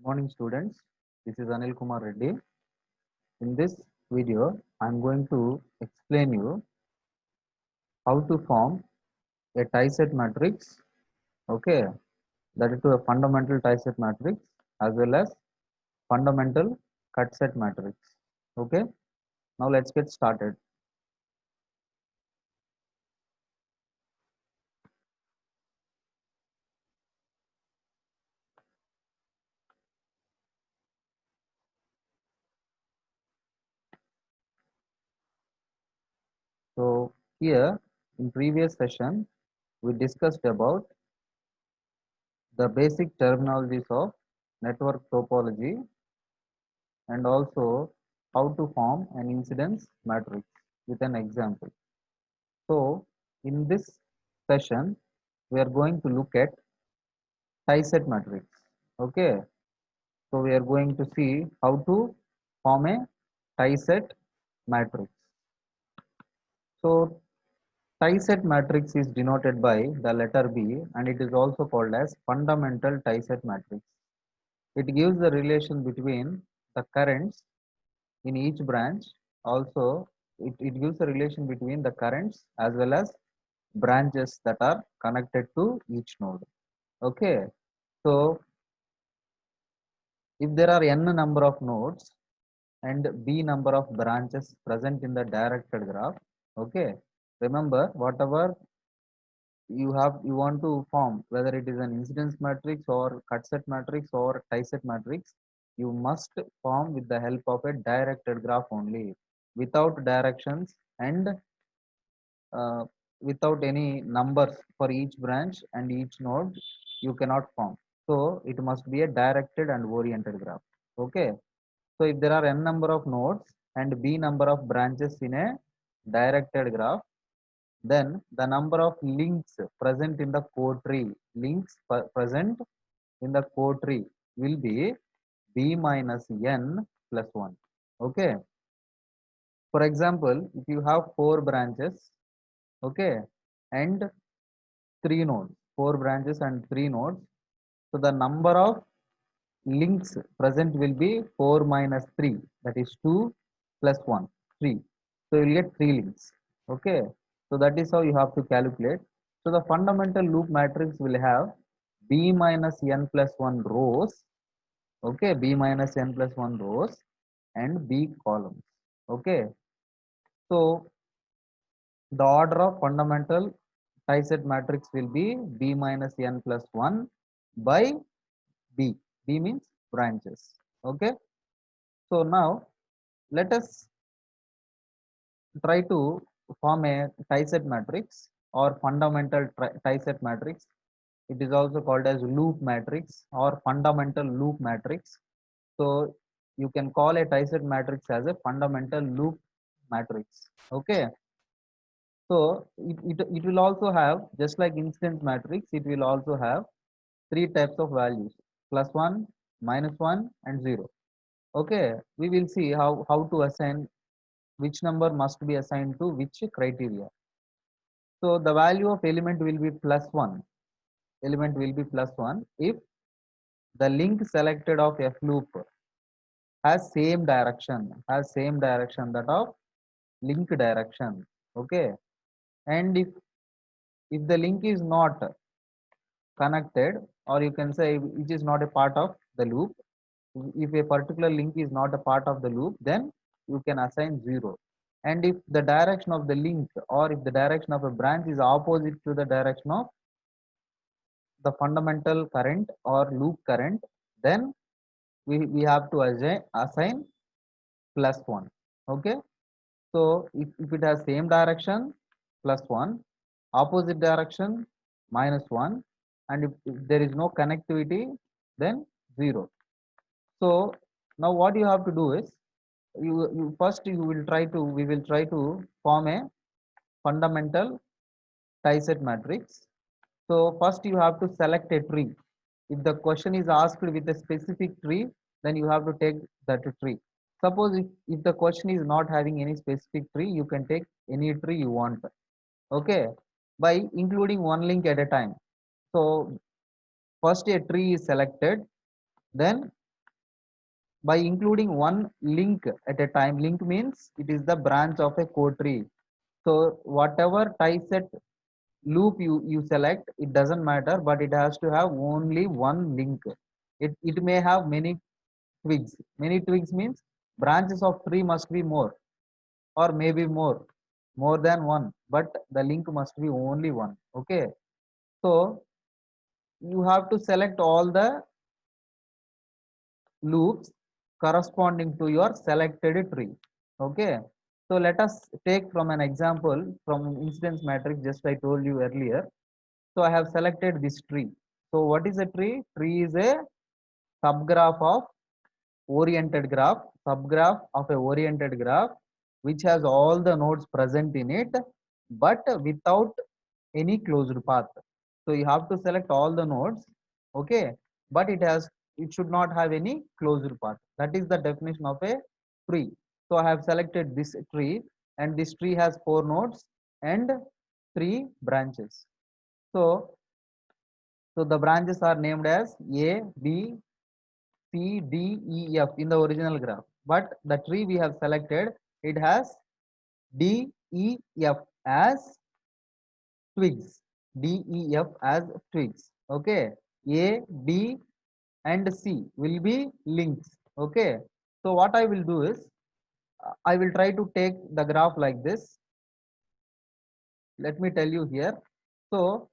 Morning students, this is Anil Kumar Reddy. In this video, I am going to explain you how to form a tie-set matrix, okay, that is to a fundamental tie-set matrix as well as fundamental cut-set matrix, okay. Now let's get started. So here in previous session, we discussed about the basic terminologies of network topology and also how to form an incidence matrix with an example. So in this session, we are going to look at tie-set matrix. Okay, so we are going to see how to form a tie-set matrix. So tie-set matrix is denoted by the letter B and it is also called as fundamental tie-set matrix. It gives the relation between the currents in each branch. Also, it gives a relation between the currents as well as branches that are connected to each node. Okay, so if there are n number of nodes and b number of branches present in the directed graph, okay, remember whatever you want to form, whether it is an incidence matrix or cut set matrix or tie set matrix, you must form with the help of a directed graph only. Without directions and uh, without any numbers for each branch and each node, you cannot form. So it must be a directed and oriented graph. Okay, so if there are n number of nodes and b number of branches in a directed graph, then the number of links present in the core tree, present in the core tree will be b minus n plus 1. Okay, for example, if you have four branches, okay, and three nodes, four branches and three nodes, so the number of links present will be 4 minus 3, that is 2 plus 1, 3. So you will get 3 links. Okay, so that is how you have to calculate. So the fundamental loop matrix will have b minus n plus 1 rows, okay, b minus n plus 1 rows and b columns. Okay, so the order of fundamental tie set matrix will be b minus n plus 1 by b. B means branches. Okay, so now let us try to form a tie set matrix or fundamental tie set matrix. It is also called as loop matrix or fundamental loop matrix. So you can call a tie set matrix as a fundamental loop matrix. Okay, so it will also have, just like instance matrix, it will also have three types of values: plus 1, minus 1 and 0. Okay, we will see how to assign which number must be assigned to which criteria. So the value of element will be plus 1. Element will be plus 1 if the link selected of f loop has same direction that of link direction. Okay, and if the link is not connected, or you can say it is not a part of the loop, if a particular link is not a part of the loop, then you can assign 0. And if the direction of the link or if the direction of a branch is opposite to the direction of the fundamental current or loop current, then we have to assign plus 1. Okay, so if it has same direction, plus 1, opposite direction, minus 1, and if there is no connectivity, then 0. So now what you have to do is, you first you will try to we will try to form a fundamental tie set matrix. So first you have to select a tree. If the question is asked with a specific tree, then you have to take that tree. Suppose if the question is not having any specific tree, you can take any tree you want. Okay, by including one link at a time. So first a tree is selected, then by including one link at a time. Link means it is the branch of a core tree. So whatever tie set loop you select, it doesn't matter, but it has to have only one link. It may have many twigs. Many twigs means branches of tree must be more, or maybe more than one, but the link must be only one. Okay, so you have to select all the loops corresponding to your selected tree. Okay, so let us take from an example from incidence matrix, just I told you earlier. So I have selected this tree. So what is a tree? Tree is a subgraph of oriented graph, subgraph of a oriented graph, which has all the nodes present in it, but without any closed path. So you have to select all the nodes, okay, but it should not have any closed path. That is the definition of a tree. So I have selected this tree, and this tree has 4 nodes and 3 branches. So the branches are named as A, B, C, D, E, F in the original graph. But the tree we have selected, it has D, E, F as twigs. D, E, F as twigs. Okay. A, B, and C will be links. Okay. So what I will do is, I will try to take the graph like this. Let me tell you here. So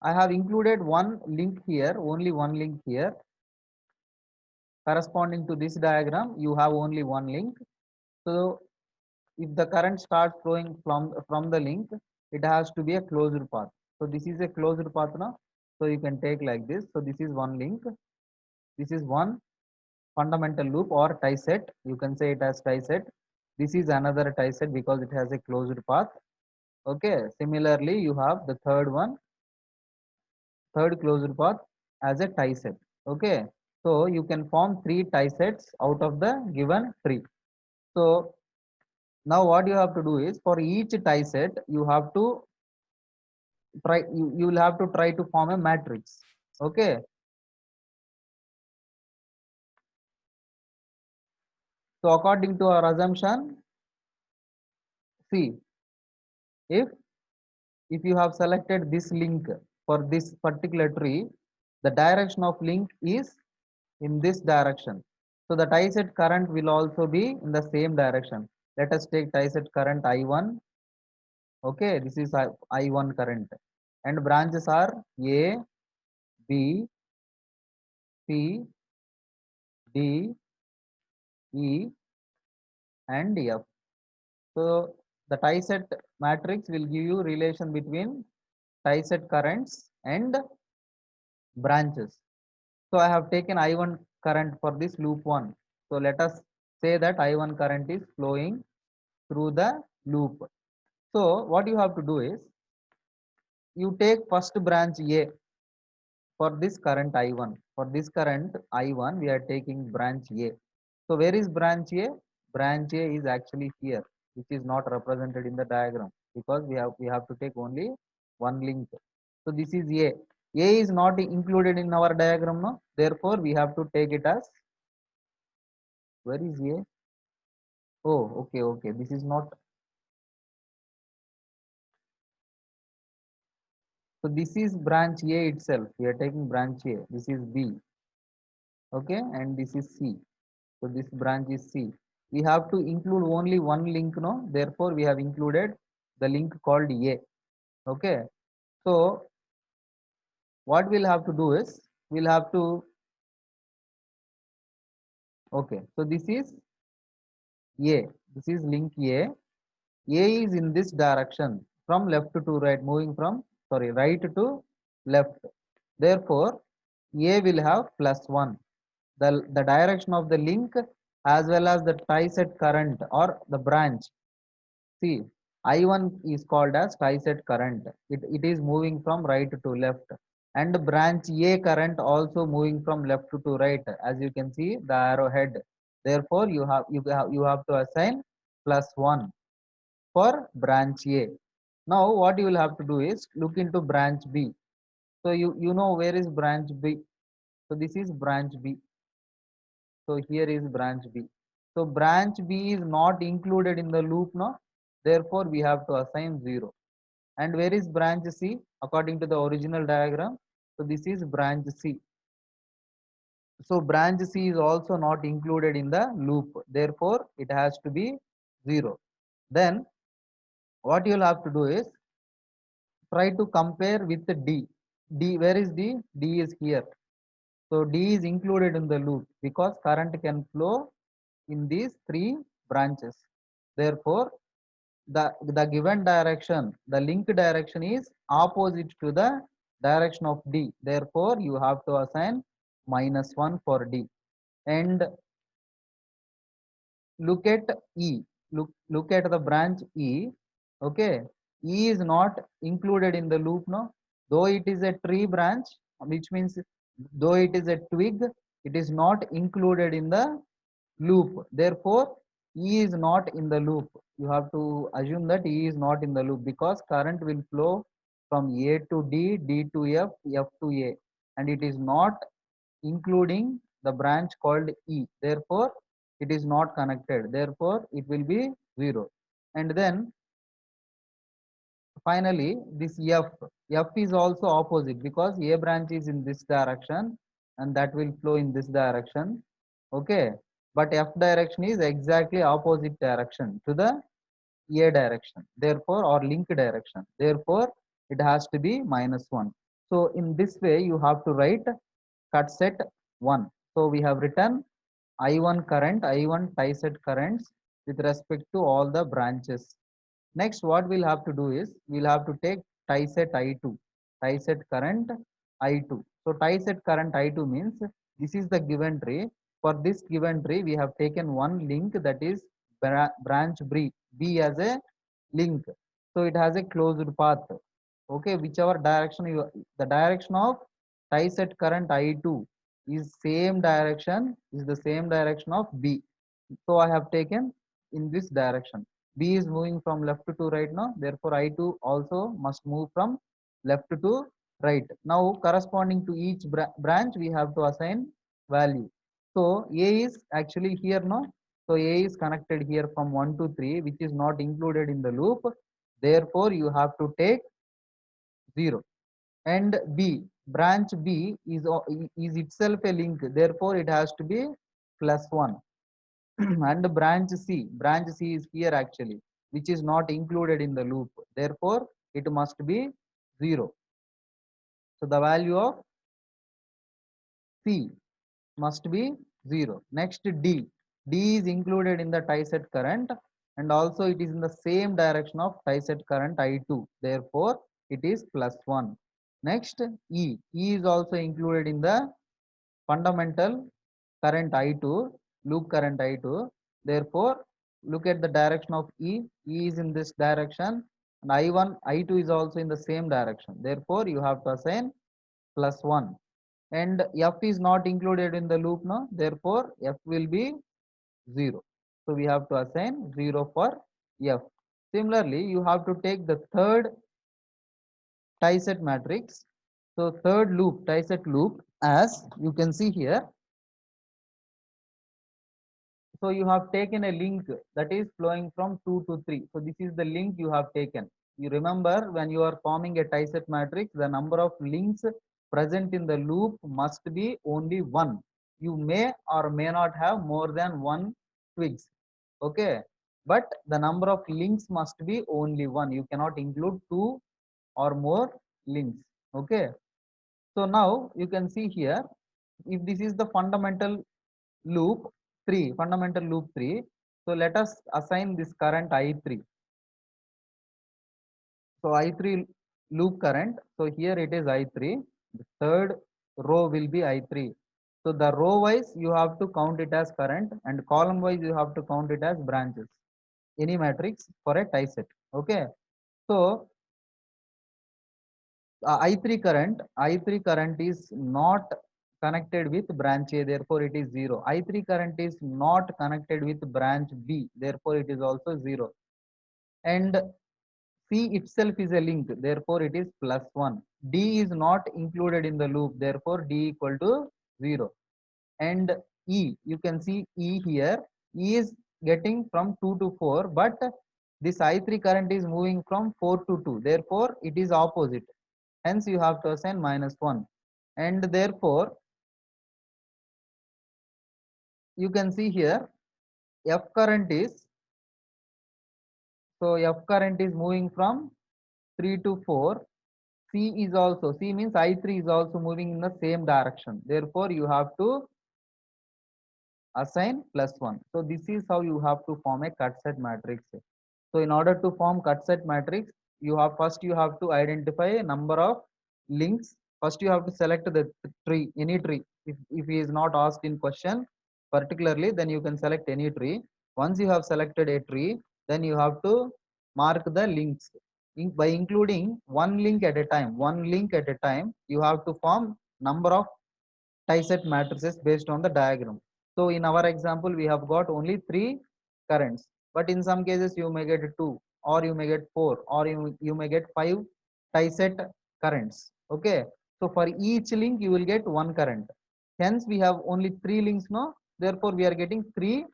I have included one link here, only one link here. Corresponding to this diagram, you have only one link. So if the current starts flowing from the link, it has to be a closed path. So this is a closed path now. So you can take like this. So this is one link. This is one fundamental loop or tie set. You can say it as tie set. This is another tie set because it has a closed path. Okay. Similarly, you have the third one, third closed path as a tie set. Okay. So you can form 3 tie sets out of the given tree. So now what you have to do is, for each tie set, you have to you will have to try to form a matrix. Okay, so according to our assumption, see, if you have selected this link for this particular tree, the direction of link is in this direction. So the tie set current will also be in the same direction. Let us take tie set current I1. Okay, this is I1 current, and branches are A, B, C, D, E, and F. So the tie set matrix will give you relation between tie set currents and branches. So I have taken I1 current for this loop 1. So let us say that I1 current is flowing through the loop. So what you have to do is, you take first branch A for this current I1. For this current I1, we are taking branch A. So where is branch A? Branch A is actually here, which is not represented in the diagram because we have to take only one link. So this is A. A is not included in our diagram now. Therefore, we have to take it as, where is A? Oh, okay, okay. This is not. So this is branch A itself. We are taking branch A. This is B. Okay, and this is C. So this branch is C. We have to include only one link now. Therefore, we have included the link called A. Okay. So what we'll have to do is, we'll have to, okay. So this is A. This is link A. A is in this direction from left to right, moving from, sorry, right to left. Therefore, A will have +1. The direction of the link as well as the tie set current or the branch. See, I1 is called as tie set current. It is moving from right to left. And branch A current also moving from left to right. As you can see, the arrowhead. Therefore, you have to assign +1 for branch A. Now, what you will have to do is look into branch B. So you know where is branch B. So this is branch B. So here is branch B. So branch B is not included in the loop now. Therefore, we have to assign 0. And where is branch C? According to the original diagram. So this is branch C. So branch C is also not included in the loop. Therefore, it has to be 0. Then what you'll have to do is try to compare with the D. D, where is D? D is here. So D is included in the loop because current can flow in these three branches. Therefore, the given direction, the link direction is opposite to the direction of D. Therefore, you have to assign -1 for D. And look at E. Look at the branch E. Okay. E is not included in the loop now. Though it is a tree branch, which means though it is a twig, it is not included in the loop. Therefore, E is not in the loop. You have to assume that E is not in the loop because current will flow from A to D, D to F, F to A, and it is not including the branch called E. Therefore, it is not connected. Therefore, it will be 0. And then finally, this F is also opposite because A branch is in this direction and that will flow in this direction. Okay. But F direction is exactly opposite direction to the A direction. Therefore, or link direction. Therefore, it has to be -1. So in this way, you have to write cut set 1. So we have written I1 current, I1 tie set currents with respect to all the branches. Next, what we'll have to do is we'll have to take tie set I2, tie set current I2. So tie set current I2 means this is the given tree. For this given tree, we have taken one link, that is branch B as a link. So it has a closed path. Okay, whichever direction the direction of tie set current I2 is the same direction of B. So I have taken in this direction. B is moving from left to right now. Therefore, I2 also must move from left to right. Now, corresponding to each branch, we have to assign value. So, A is actually here now. So, A is connected here from 1 to 3, which is not included in the loop. Therefore, you have to take 0. And B, branch B is itself a link. Therefore, it has to be +1. And branch C is here actually, which is not included in the loop. Therefore, it must be 0. So the value of C must be 0. Next D. D is included in the tie set current and also it is in the same direction of tie set current I2. Therefore, it is +1. Next E. E is also included in the fundamental current I2, loop current I2. Therefore, look at the direction of E. E is in this direction and I1, I2 is also in the same direction. Therefore, you have to assign +1. And F is not included in the loop now. Therefore, F will be 0. So, we have to assign 0 for F. Similarly, you have to take the third tie set matrix. So, third loop, tie set loop, as you can see here. So you have taken a link that is flowing from 2 to 3. So this is the link you have taken. You remember when you are forming a tie set matrix, the number of links present in the loop must be only 1. You may or may not have more than 1 twigs. Okay. But the number of links must be only 1. You cannot include 2 or more links. Okay. So now you can see here, if this is the loop 3, fundamental loop 3. So let us assign this current I3. So I3 loop current. So here it is I3. The third row will be I3. So the row wise you have to count it as current and column wise you have to count it as branches. Any matrix for a tie set. Okay. So I3 current is not connected with branch A, therefore it is 0. I3 current is not connected with branch B, therefore it is also 0. And C itself is a link, therefore it is +1. D is not included in the loop, therefore D equal to 0. And E. You can see E here. E is getting from 2 to 4, but this I3 current is moving from 4 to 2. Therefore, it is opposite. Hence, you have to assign -1. And therefore, you can see here F current is, so F current is moving from 3 to 4. C is also, C means I3 is also moving in the same direction. Therefore, you have to assign +1. So this is how you have to form a cut set matrix. So in order to form cut set matrix, you have to identify a number of links. First you have to select the tree, any tree. If he is not asked in question particularly, then you can select any tree. Once you have selected a tree, then you have to mark the links. By including one link at a time, you have to form number of tie-set matrices based on the diagram. So in our example, we have got only 3 currents, but in some cases you may get 2, or you may get 4, or you may get 5 tie-set currents. Okay. So for each link you will get 1 current. Hence we have only 3 links now. Therefore we are getting 3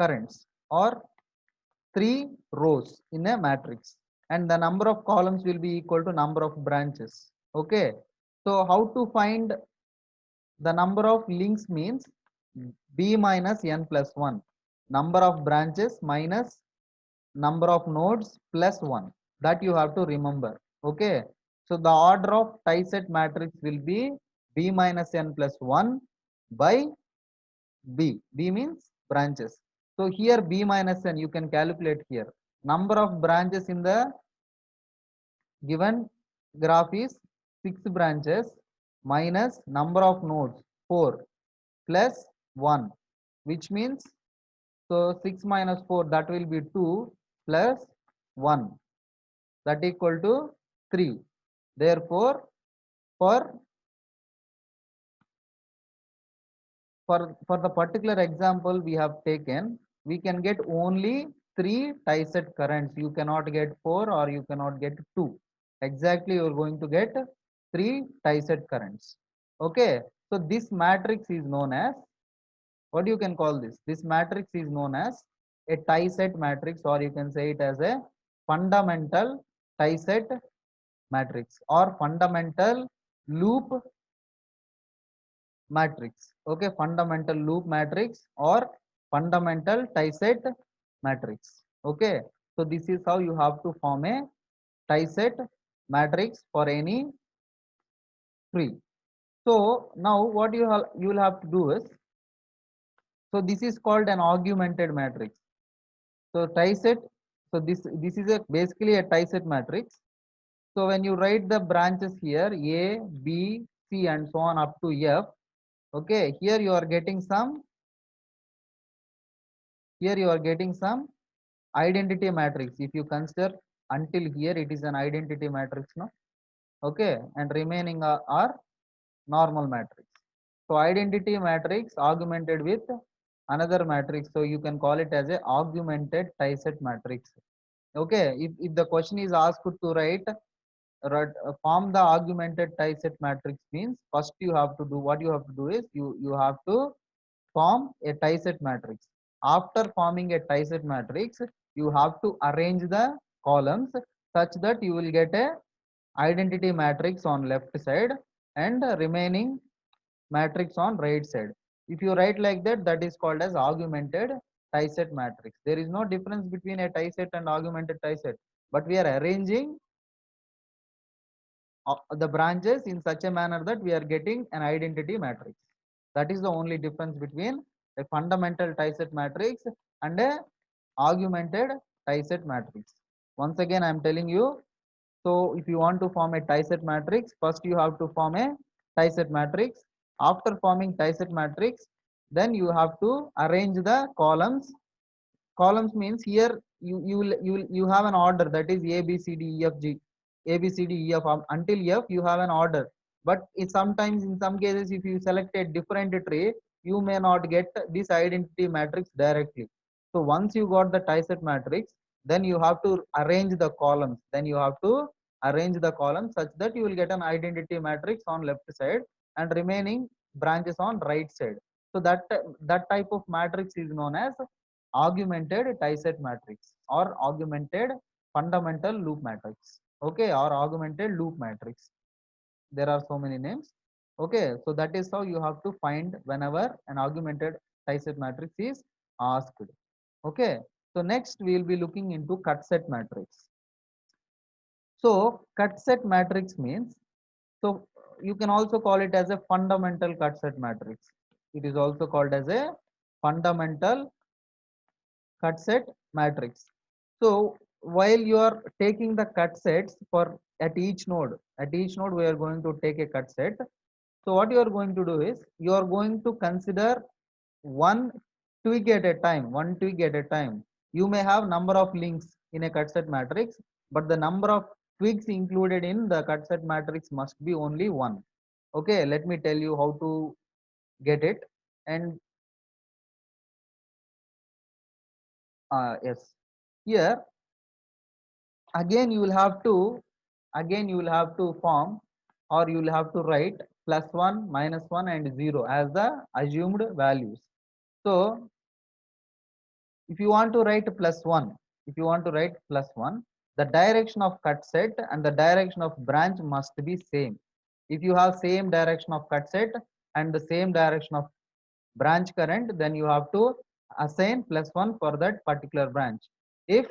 currents or 3 rows in a matrix, and the number of columns will be equal to number of branches. Okay. So how to find the number of links means b minus n plus 1. Number of branches minus number of nodes plus 1. That you have to remember. Okay. So the order of tie set matrix will be b minus n plus 1 by b. B means branches. So here b minus n you can calculate here. Number of branches in the given graph is 6 branches minus number of nodes 4 plus 1, which means, so 6 minus 4, that will be 2 plus 1, that equal to 3. Therefore for the particular example we have taken, we can get only 3 tie set currents. You cannot get 4 or you cannot get 2. Exactly, you are going to get 3 tie set currents. Okay. So this matrix is known as, what you can call this? This matrix is known as a tie set matrix, or you can say it as a fundamental tie set matrix or fundamental loop matrix. Okay, fundamental loop matrix or fundamental tie set matrix. Okay, so this is how you have to form a tie set matrix for any tree. So now what you will have to do is, so this is called an augmented matrix. So tie set, so this is a basically a tie set matrix. So when you write the branches here A, B, C and so on up to F, okay, here you are getting some, identity matrix. If you consider until here, it is an identity matrix, no? Okay, and remaining are normal matrix. So identity matrix augmented with another matrix, so you can call it as a augmented tie set matrix. Okay, if the question is asked to write, form the augmented tie set matrix, means first you have to do, what you have to do is you have to form a tie set matrix. After forming a tie set matrix, you have to arrange the columns such that you will get a identity matrix on left side and remaining matrix on right side. If you write like that, that is called as augmented tie set matrix. There is no difference between a tie set and augmented tie set, but we are arranging the branches in such a manner that we are getting an identity matrix. That is the only difference between a fundamental tie set matrix and a augmented tie set matrix. Once again I am telling you, so if you want to form a tie set matrix, first you have to form a tie set matrix. After forming tie set matrix, then you have to arrange the columns. Columns means here you have an order, that is A B C D E F G, A B C D E F until F you have an order. But it sometimes in some cases if you select a different tree, you may not get this identity matrix directly. So once you got the tie set matrix, then you have to arrange the columns. Then you have to arrange the columns such that you will get an identity matrix on left side, and remaining branches on right side. So that type of matrix is known as augmented tie-set matrix or augmented fundamental loop matrix. Okay, or augmented loop matrix. There are so many names. Okay, so that is how you have to find whenever an augmented tie-set matrix is asked. Okay, so next we will be looking into cut set matrix. So cut set matrix means, so you can also call it as a fundamental cut set matrix. It is also called as a fundamental cut set matrix. So while you are taking the cut sets for at each node we are going to take a cut set. So what you are going to do is you are going to consider one twig at a time, one twig at a time. You may have number of links in a cut set matrix, but the number of twigs included in the cut set matrix must be only one. Okay, let me tell you how to get it. And yes, here again you will have to form, or you will have to write +1, -1 and 0 as the assumed values. So if you want to write +1, the direction of cut set and the direction of branch must be same. If you have same direction of cut set and the same direction of branch current, then you have to assign +1 for that particular branch. If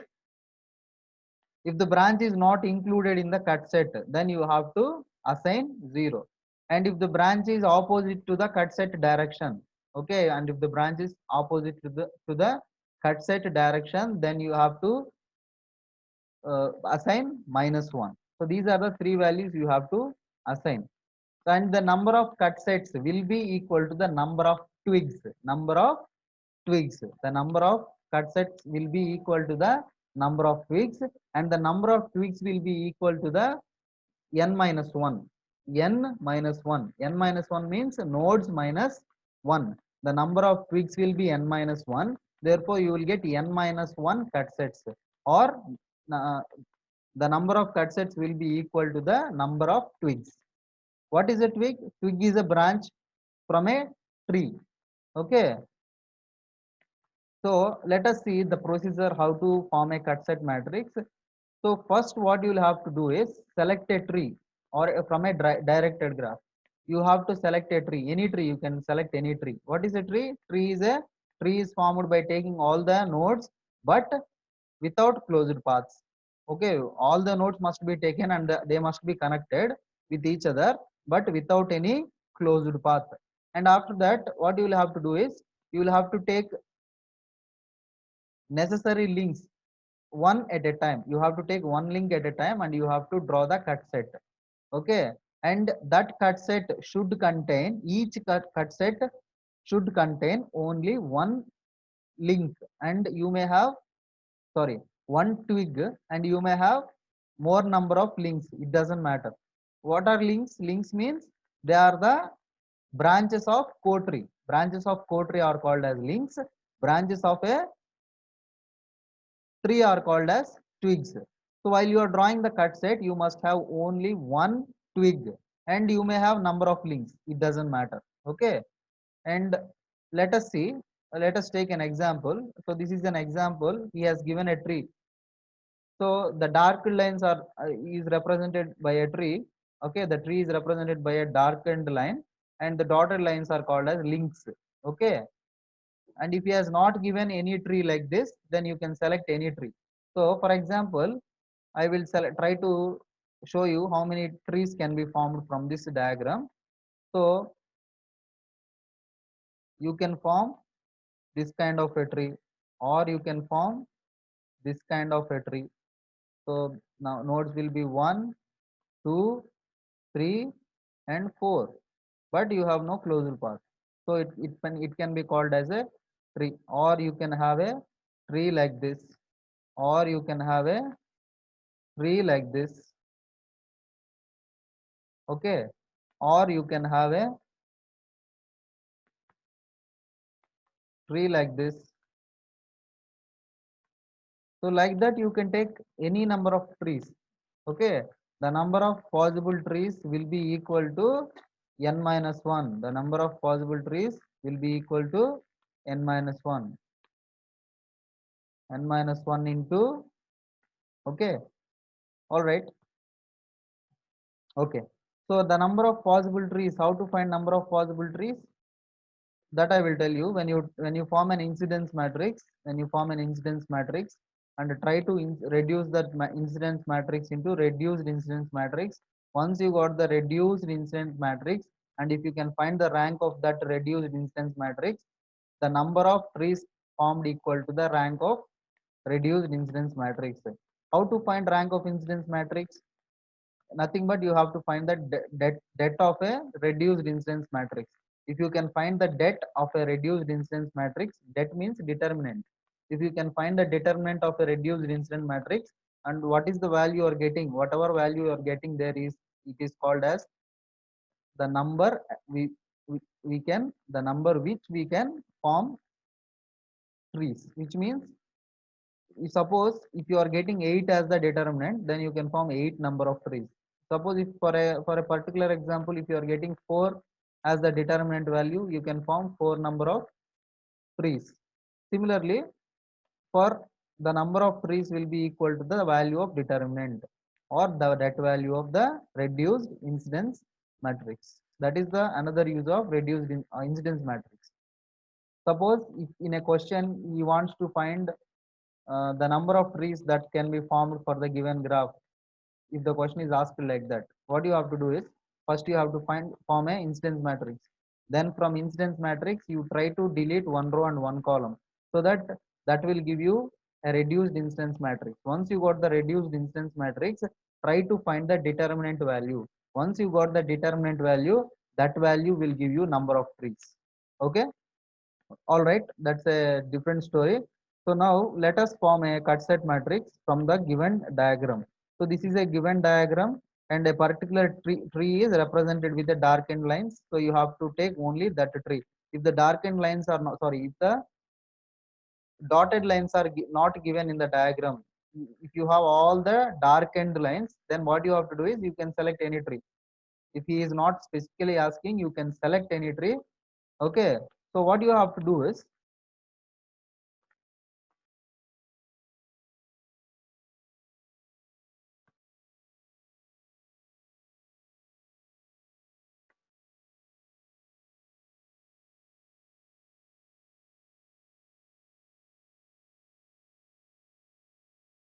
the branch is not included in the cut set, then you have to assign 0. And if the branch is opposite to the cut set direction, okay, and if the branch is opposite to the cut set direction, then you have to assign -1. So these are the three values you have to assign. And the number of cut sets will be equal to the number of twigs. The number of cut sets will be equal to the number of twigs, and the number of twigs will be equal to the n minus 1. N minus 1 means nodes minus 1. The number of twigs will be n minus 1. Therefore, you will get n minus 1 cut sets, or uh, the number of cut sets will be equal to the number of twigs. What is a twig? Twig is a branch from a tree. Okay. So let us see the procedure how to form a cut set matrix. So first what you will have to do is select a tree, or from a directed graph. You have to select a tree, any tree, you can select any tree. What is a tree? Tree is formed by taking all the nodes but without closed paths. Okay, all the nodes must be taken and they must be connected with each other but without any closed path. And after that what you will have to do is you will have to take necessary links one at a time. You have to take one link at a time and you have to draw the cut set. Okay, and that cut set should contain, each cut set should contain only one link, and you may have, sorry, one twig, and you may have more number of links, it doesn't matter. What are links? Links means they are the branches of co-tree. Branches of co-tree are called as links. Branches of a tree are called as twigs. So while you are drawing the cut set, you must have only one twig, and you may have number of links, it doesn't matter. Okay, and let us see, let us take an example. So this is an example. He has given a tree. So the dark lines are is represented by a tree. Okay, the tree is represented by a darkened line, and the dotted lines are called as links. Okay, and if he has not given any tree like this, then you can select any tree. So for example, I will try to show you how many trees can be formed from this diagram. So you can form this kind of a tree, or you can form this kind of a tree. So now nodes will be 1, 2, 3 and 4, but you have no closed path. So it can be called as a tree, or you can have a tree like this, or you can have a tree like this. Okay, or you can have a tree like this. So like that you can take any number of trees. Okay, the number of possible trees will be equal to n minus 1. The number of possible trees will be equal to n minus 1. N minus 1 into, okay, all right, okay. So the number of possible trees, how to find number of possible trees? That I will tell you. When you form an incidence matrix, and try to reduce that incidence matrix into reduced incidence matrix. Once you got the reduced incidence matrix, and if you can find the rank of that reduced incidence matrix, the number of trees formed equal to the rank of reduced incidence matrix. How to find rank of incidence matrix? Nothing but you have to find the det of a reduced incidence matrix. If you can find the det of a reduced incidence matrix, det means determinant. If you can find the determinant of a reduced incidence matrix, and what is the value you are getting, whatever value you are getting there is, it is called as the number we can, the number which we can form trees, which means, suppose if you are getting 8 as the determinant, then you can form 8 number of trees. Suppose if for a particular example, if you are getting 4 as the determinant value, you can form 4 number of trees. Similarly, for the number of trees will be equal to the value of determinant, or the that value of the reduced incidence matrix. That is the another use of reduced incidence matrix. Suppose if in a question he wants to find the number of trees that can be formed for the given graph. If the question is asked like that, what you have to do is, first you have to form a instance matrix. Then from instance matrix, you try to delete one row and one column, so that that will give you a reduced instance matrix. Once you got the reduced instance matrix, try to find the determinant value. Once you got the determinant value, that value will give you number of trees. Okay, all right, that's a different story. So now let us form a cut set matrix from the given diagram. So this is a given diagram, and a particular tree is represented with the darkened lines. So you have to take only that tree. If the darkened lines are not, sorry, if the dotted lines are not given in the diagram, if you have all the darkened lines, then what you have to do is you can select any tree. If he is not specifically asking, you can select any tree. Okay. So what you have to do is,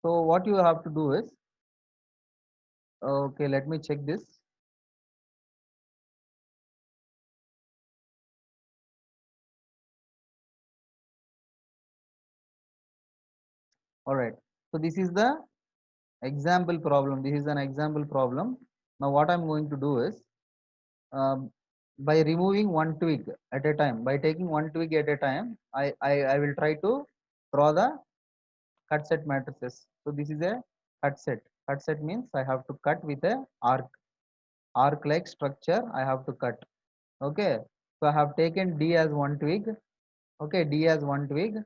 so what you have to do is, okay, let me check this. All right. So this is the example problem. This is an example problem. Now what I'm going to do is, um, by removing one twig at a time, by taking one twig at a time, I will try to draw the cut set matrices. So this is a cut set. Cut set means I have to cut with a arc like structure. I have to cut. Okay. So I have taken D as one twig. Okay, D as one twig.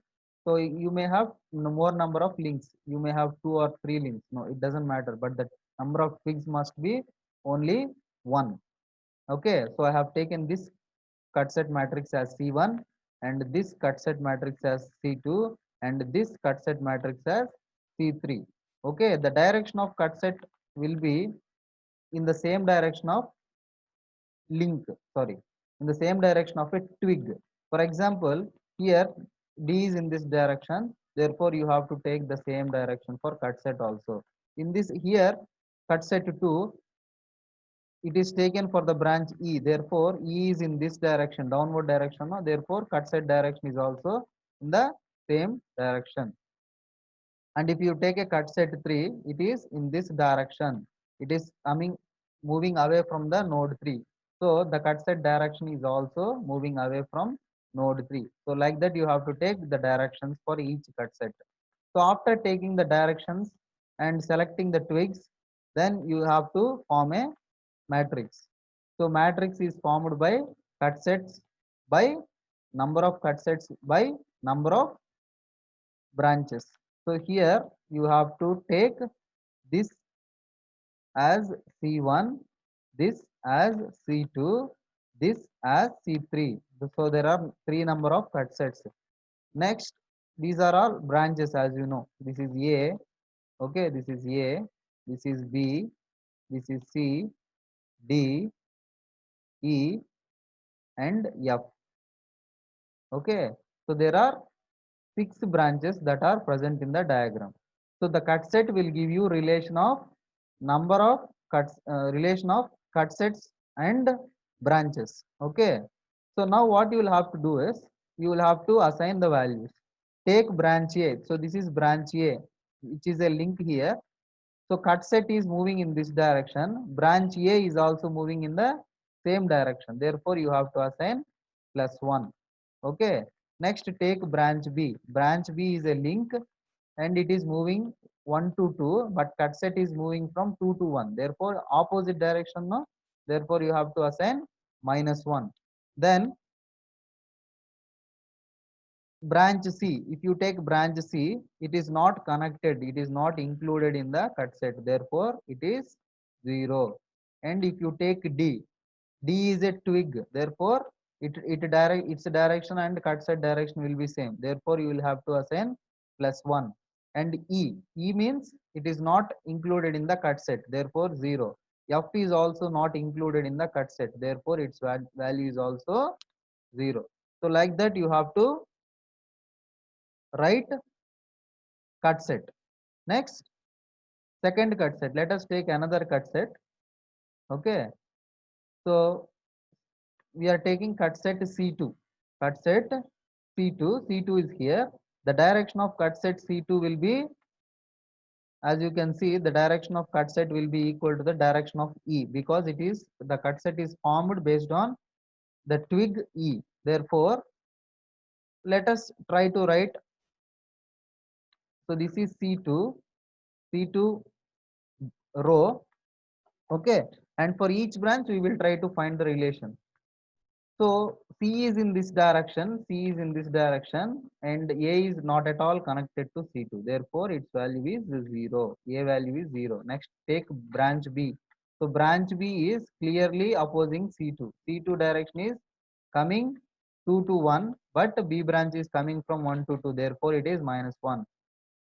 So you may have more number of links. You may have 2 or 3 links. No, it doesn't matter. But the number of twigs must be only 1. Okay, so I have taken this cut set matrix as C1, and this cut set matrix as C2, and this cut set matrix as C3. Okay, the direction of cut set will be in the same direction of link, sorry, in the same direction of a twig. For example, here D is in this direction, therefore you have to take the same direction for cut set also. In this here, cut set 2, it is taken for the branch E, therefore E is in this direction, downward direction, no? Therefore cut set direction is also in the same direction. And if you take a cut set 3, it is in this direction, it is coming, moving away from the node 3. So the cut set direction is also moving away from node 3. So like that you have to take the directions for each cut set. So after taking the directions and selecting the twigs, then you have to form a matrix. So matrix is formed by cut sets by number of cut sets by number of branches. So here you have to take this as C1, this as C2, this as C3. So there are three number of cut sets. Next, these are all branches as you know. This is A, okay, this is A, this is B, this is C, D, E, and F. Okay, so there are six branches that are present in the diagram. So the cut set will give you relation of number of cuts, relation of cut sets and branches. Okay. So now what you will have to do is you will have to assign the values. Take branch A. So this is branch A, which is a link here. So cut set is moving in this direction. Branch A is also moving in the same direction. Therefore, you have to assign +1. Okay. Next, take branch B. Branch B is a link and it is moving 1 to 2, but cut set is moving from 2 to 1. Therefore, opposite direction, no? Therefore, you have to assign -1. Then branch C, if you take branch C, it is not connected, it is not included in the cut set, therefore it is 0. And if you take D, D is a twig, therefore its direction and cut set direction will be same, therefore you will have to assign +1. And E means it is not included in the cut set, therefore 0. F is also not included in the cut set, therefore its value is also 0. So like that you have to write cut set. Next, second cut set. Let us take another cut set. Okay. So we are taking cut set C2. Cut set C2. C2 is here. The direction of cut set C2 will be, as you can see, the direction of cut set will be equal to the direction of E because it is the cut set is formed based on the twig E. Therefore, let us try to write. So this is C2. C2 row. Okay, and for each branch we will try to find the relation. So C is in this direction, C is in this direction, and A is not at all connected to C2. Therefore, its value is 0. A value is 0. Next, take branch B. So branch B is clearly opposing C2. C2 direction is coming 2 to 1, but B branch is coming from 1 to 2. Therefore, it is -1.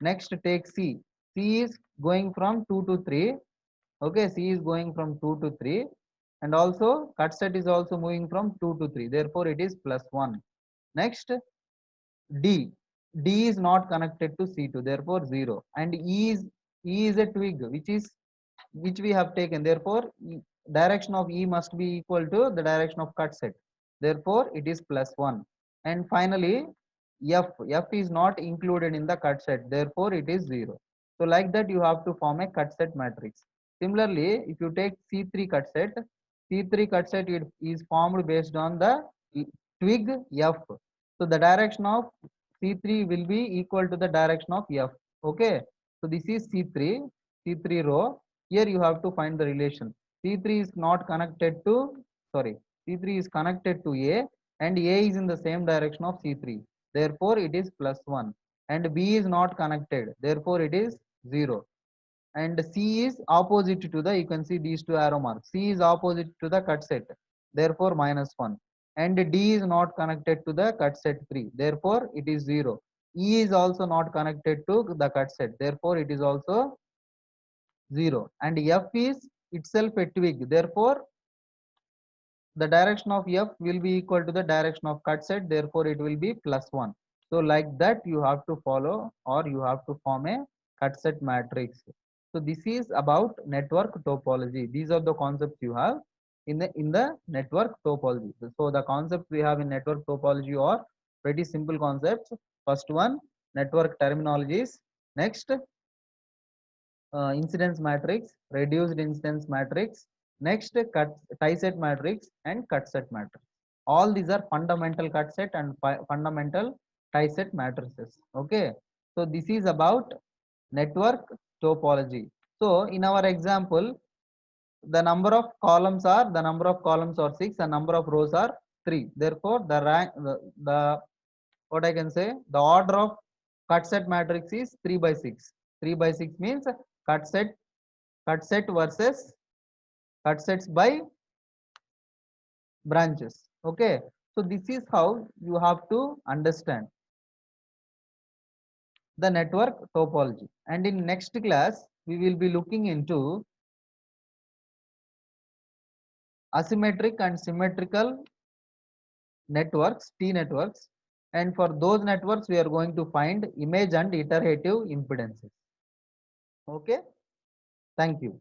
Next, take C. C is going from 2 to 3. Okay, C is going from 2 to 3, and also cut set is also moving from 2 to 3, therefore it is +1. Next, D. D is not connected to C2, therefore 0. And E is a twig which we have taken, therefore direction of E must be equal to the direction of cut set, therefore it is +1. And finally F is not included in the cut set, therefore it is 0. So like that you have to form a cut set matrix. Similarly, if you take C3 cut set, C3 cut set is formed based on the twig F. So the direction of C3 will be equal to the direction of F. Okay. So this is C3, C3 row. Here you have to find the relation. C3 is not connected to, sorry, C3 is connected to A and A is in the same direction of C3. Therefore, it is +1. And B is not connected. Therefore, it is 0. And C is opposite to the, you can see these two arrow marks. C is opposite to the cut set. Therefore, -1. And D is not connected to the cut set 3. Therefore, it is 0. E is also not connected to the cut set. Therefore, it is also 0. And F is itself a twig. Therefore, the direction of F will be equal to the direction of cut set, therefore it will be +1. So like that you have to follow or you have to form a cut set matrix. So this is about network topology. These are the concepts you have in the network topology. So the concepts we have in network topology are pretty simple concepts. First one, network terminologies. Next, incidence matrix, reduced incidence matrix, next tie set matrix and cut set matrix. All these are fundamental cut set and fundamental tie set matrices. Okay, so this is about network topology. So in our example, the number of columns are 6 and number of rows are 3. Therefore, the rank the what I can say, the order of cut set matrix is 3 by 6. 3 by 6 means cut set versus cut sets by branches. Okay, so this is how you have to understand the network topology. And in next class, we will be looking into asymmetric and symmetrical networks, T networks. And for those networks, we are going to find image and iterative impedances. Okay, thank you.